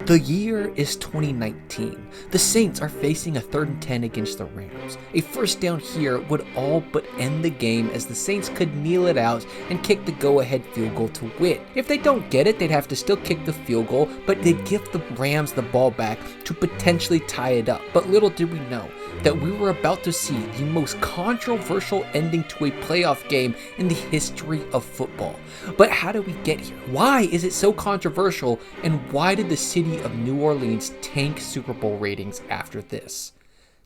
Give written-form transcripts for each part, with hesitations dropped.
The year is 2019. The Saints are facing a 3rd and 10 against the Rams. A first down here would all but end the game, as the Saints could kneel it out and kick the go-ahead field goal to win. If they don't get it, they'd have to still kick the field goal, but they'd give the Rams the ball back to potentially tie it up. But little did we know that we were about to see the most controversial ending to a playoff game in the history of football. But how did we get here? Why is it so controversial, and why did the city of New Orleans tank Super Bowl ratings after this?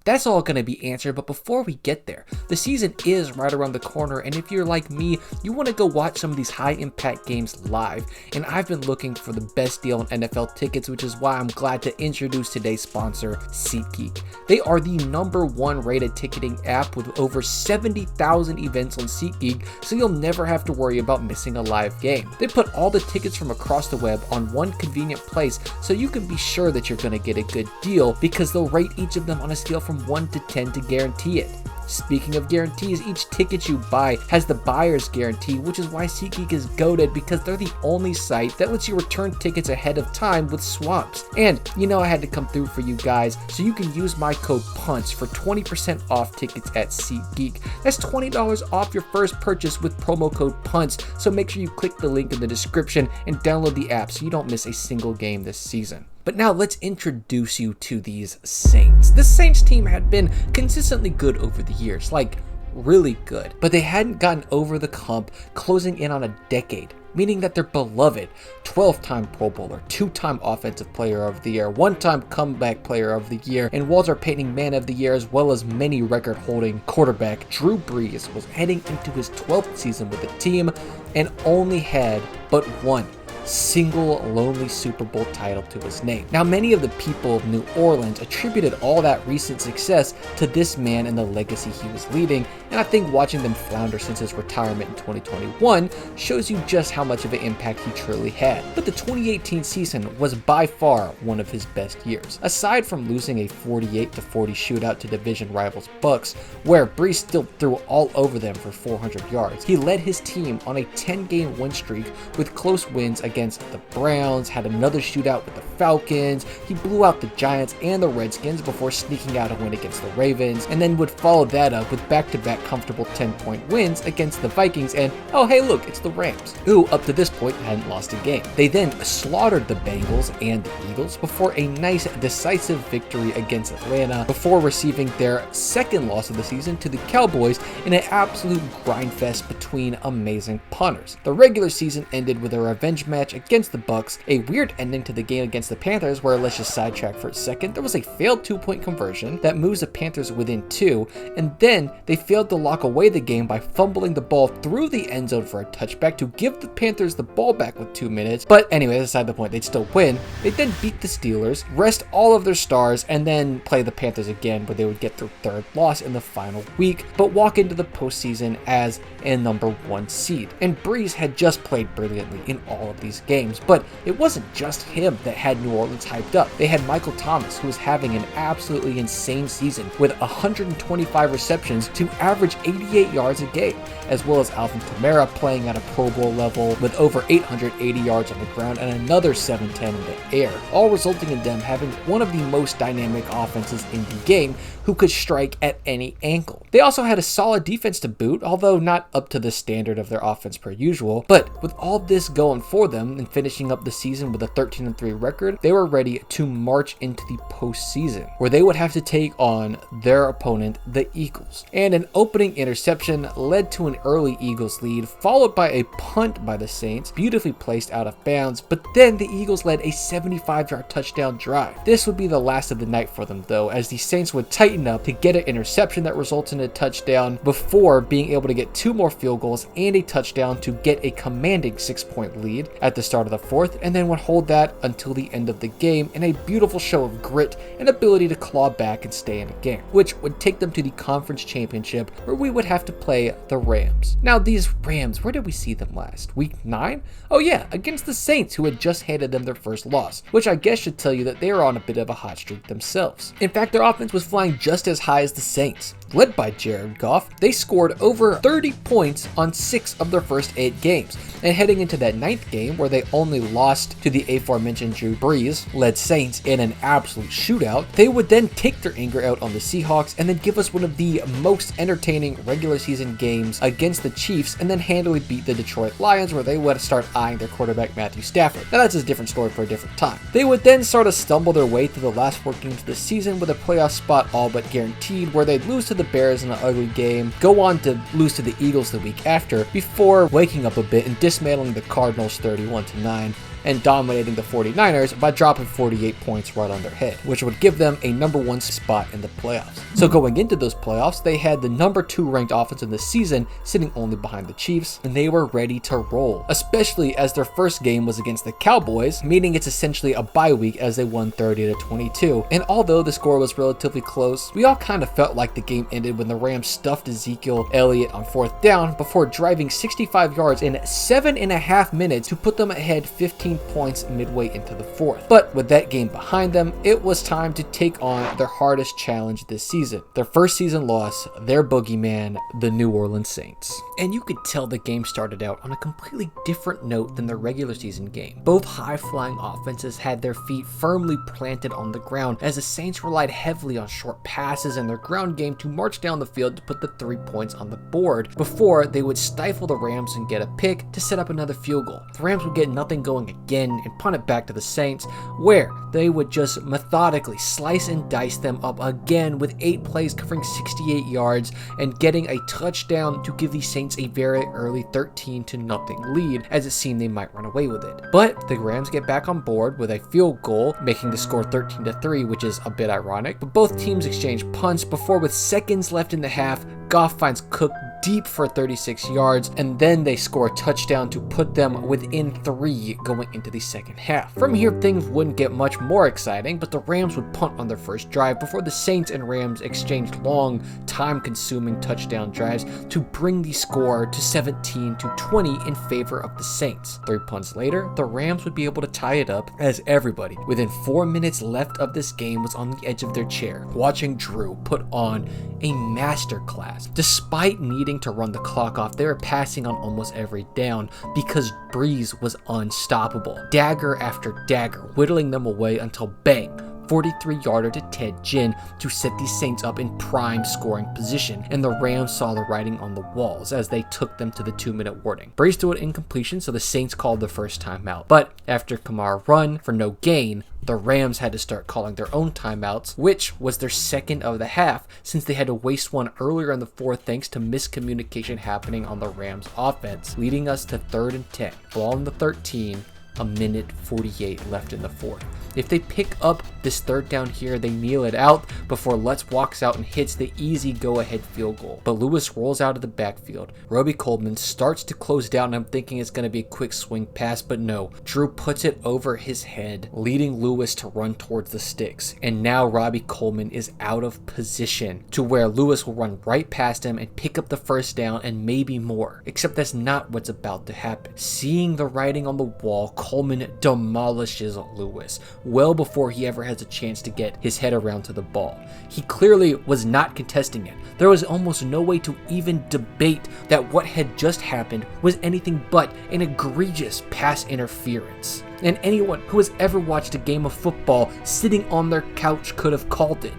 That's all going to be answered, but before we get there, the season is right around the corner, and if you're like me, you want to go watch some of these high-impact games live, and I've been looking for the best deal on NFL tickets, which is why I'm glad to introduce today's sponsor, SeatGeek. They are the #1 rated ticketing app with over 70,000 events on SeatGeek, so you'll never have to worry about missing a live game. They put all the tickets from across the web on one convenient place, so you can be sure that you're going to get a good deal, because they'll rate each of them on a scale from 1 to 10 to guarantee it. Speaking of guarantees, each ticket you buy has the buyer's guarantee, which is why SeatGeek is goated, because they're the only site that lets you return tickets ahead of time with swaps. And you know I had to come through for you guys, so you can use my code PUNCH for 20% off tickets at SeatGeek. That's $20 off your first purchase with promo code PUNCH, so make sure you click the link in the description and download the app so you don't miss a single game this season. But now let's introduce you to these Saints. The Saints team had been consistently good over the years, like really good, but they hadn't gotten over the hump, closing in on a decade, meaning that their beloved 12-time Pro Bowler, 2-time Offensive Player of the Year, 1-time Comeback Player of the Year, and Walter Payton Man of the Year, as well as many record-holding quarterback Drew Brees, was heading into his 12th season with the team and only had but one single lonely Super Bowl title to his name. Now, many of the people of New Orleans attributed all that recent success to this man and the legacy he was leading, and I think watching them flounder since his retirement in 2021 shows you just how much of an impact he truly had. But the 2018 season was by far one of his best years. Aside from losing a 48-40 shootout to division rivals Bucks, where Brees still threw all over them for 400 yards, he led his team on a 10-game win streak with close wins against the Browns, had another shootout with the Falcons, he blew out the Giants and the Redskins before sneaking out a win against the Ravens, and then would follow that up with back-to-back comfortable 10-point wins against the Vikings and, oh hey look, it's the Rams, who up to this point hadn't lost a game. They then slaughtered the Bengals and the Eagles before a nice decisive victory against Atlanta, before receiving their second loss of the season to the Cowboys in an absolute grindfest between amazing punters. The regular season ended with a revenge match against the Bucks, a weird ending to the game against the Panthers, where, let's just sidetrack for a second, there was a failed 2-point conversion that moves the Panthers within 2, and then they failed to lock away the game by fumbling the ball through the end zone for a touchback to give the Panthers the ball back with 2 minutes. But anyway, aside the point, they'd still win. They then beat the Steelers, rest all of their stars, and then play the Panthers again, where they would get their 3rd loss in the final week, but walk into the postseason as a #1 seed. And Brees had just played brilliantly in all of these games, but it wasn't just him that had New Orleans hyped up. They had Michael Thomas, who was having an absolutely insane season with 125 receptions to average 88 yards a game, as well as Alvin Kamara playing at a Pro Bowl level with over 880 yards on the ground and another 710 in the air, all resulting in them having one of the most dynamic offenses in the game who could strike at any angle. They also had a solid defense to boot, although not up to the standard of their offense per usual, but with all this going for them and finishing up the season with a 13-3 record, they were ready to march into the postseason, where they would have to take on their opponent, the Eagles. And an opening interception led to an early Eagles lead, followed by a punt by the Saints, beautifully placed out of bounds, but then the Eagles led a 75-yard touchdown drive. This would be the last of the night for them though, as the Saints would tighten up to get an interception that results in a touchdown before being able to get 2 more field goals and a touchdown to get a commanding 6-point lead at the start of the 4th, and then would hold that until the end of the game in a beautiful show of grit and ability to claw back and stay in the game, which would take them to the conference championship, where we would have to play the Rams. Now these Rams, where did we see them last? Week 9? Oh yeah, against the Saints, who had just handed them their first loss, which I guess should tell you that they were on a bit of a hot streak themselves. In fact, their offense was flying just as high as the Saints. led by Jared Goff, they scored over 30 points on 6 of their first 8 games. And heading into that 9th game, where they only lost to the aforementioned Drew Brees-led Saints in an absolute shootout, they would then take their anger out on the Seahawks and then give us one of the most entertaining regular season games against the Chiefs, and then handily beat the Detroit Lions, where they would start eyeing their quarterback Matthew Stafford. Now that's a different story for a different time. They would then sort of stumble their way through the last 4 games of the season with a playoff spot all but guaranteed, where they'd lose to the Bears in an ugly game, go on to lose to the Eagles the week after, before waking up a bit and dismantling the Cardinals 31-9 and dominating the 49ers by dropping 48 points right on their head, which would give them a number 1 spot in the playoffs. So going into those playoffs, they had the number 2 ranked offense in the season, sitting only behind the Chiefs, and they were ready to roll, especially as their first game was against the Cowboys, meaning it's essentially a bye week as they won 30-22. And although the score was relatively close, we all kind of felt like the game ended when the Rams stuffed Ezekiel Elliott on 4th down before driving 65 yards in 7.5 minutes to put them ahead 15 points midway into the 4th. But with that game behind them, it was time to take on their hardest challenge this season. Their first season loss, their boogeyman, the New Orleans Saints. And you could tell the game started out on a completely different note than the regular season game. Both high-flying offenses had their feet firmly planted on the ground, as the Saints relied heavily on short passes and their ground game to march down the field to put the 3 points on the board before they would stifle the Rams and get a pick to set up another field goal. The Rams would get nothing going again and punt it back to the Saints, where they would just methodically slice and dice them up again with 8 plays covering 68 yards and getting a touchdown to give the Saints a very early 13-0 lead, as it seemed they might run away with it. But the Rams get back on board with a field goal, making the score 13-3, which is a bit ironic. But both teams exchange punts before, with seconds left in the half, Goff finds Cook deep for 36 yards, and then they score a touchdown to put them within 3 going into the second half. From here, things wouldn't get much more exciting, but the Rams would punt on their first drive before the Saints and Rams exchanged long, time-consuming touchdown drives to bring the score to 17-20 in favor of the Saints. 3 punts later, the Rams would be able to tie it up, as everybody within 4 minutes left of this game was on the edge of their chair, watching Drew put on a masterclass. Despite needing to run the clock off, they were passing on almost every down because Brees was unstoppable. Dagger after dagger, whittling them away until bang, 43-yarder to Ted Ginn to set the Saints up in prime scoring position, and the Rams saw the writing on the walls as they took them to the 2-minute warning. Brees threw it incompletion, so the Saints called the first timeout. But after Kamara run for no gain, the Rams had to start calling their own timeouts, which was their second of the half, since they had to waste one earlier in the 4th thanks to miscommunication happening on the Rams offense, leading us to 3rd and 10. Ball on the 13, a minute 48 left in the 4th. If they pick up this 3rd down here, they kneel it out before Lutz walks out and hits the easy go-ahead field goal. But Lewis rolls out of the backfield. Robbie Coleman starts to close down, and I'm thinking it's going to be a quick swing pass, but no. Drew puts it over his head, leading Lewis to run towards the sticks. And now Robbie Coleman is out of position to where Lewis will run right past him and pick up the 1st down and maybe more. Except that's not what's about to happen. Seeing the writing on the wall, Coleman demolishes Lewis well before he ever has a chance to get his head around to the ball. He clearly was not contesting it. There was almost no way to even debate that what had just happened was anything but an egregious pass interference. And anyone who has ever watched a game of football sitting on their couch could have called it.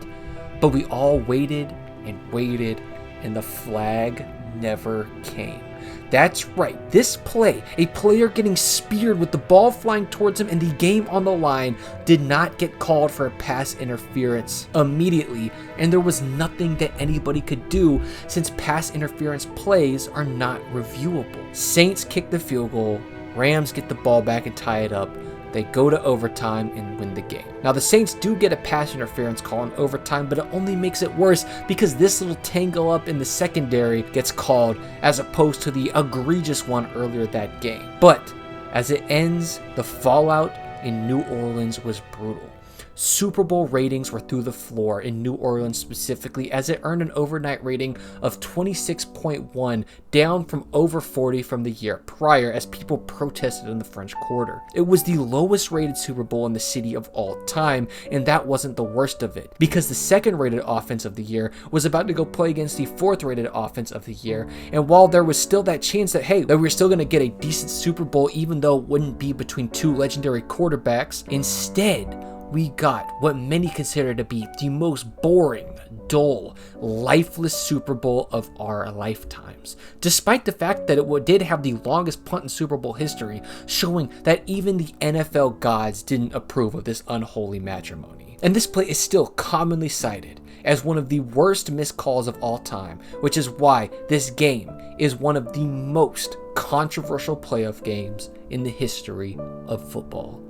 But we all waited and waited, and the flag never came. That's right, this play, a player getting speared with the ball flying towards him and the game on the line, did not get called for a pass interference immediately, and there was nothing that anybody could do since pass interference plays are not reviewable. Saints kick the field goal, Rams get the ball back and tie it up. They go to overtime and win the game. Now, the Saints do get a pass interference call in overtime, but it only makes it worse because this little tangle up in the secondary gets called as opposed to the egregious one earlier that game. But as it ends, the fallout in New Orleans was brutal. Super Bowl ratings were through the floor in New Orleans specifically, as it earned an overnight rating of 26.1, down from over 40 from the year prior as people protested in the French Quarter. It was the lowest rated Super Bowl in the city of all time, and that wasn't the worst of it, because the second rated offense of the year was about to go play against the fourth rated offense of the year, and while there was still that chance that, hey, that we were still going to get a decent Super Bowl even though it wouldn't be between two legendary quarterbacks, instead we got what many consider to be the most boring, dull, lifeless Super Bowl of our lifetimes, despite the fact that it did have the longest punt in Super Bowl history, showing that even the NFL gods didn't approve of this unholy matrimony. And this play is still commonly cited as one of the worst missed calls of all time, which is why this game is one of the most controversial playoff games in the history of football.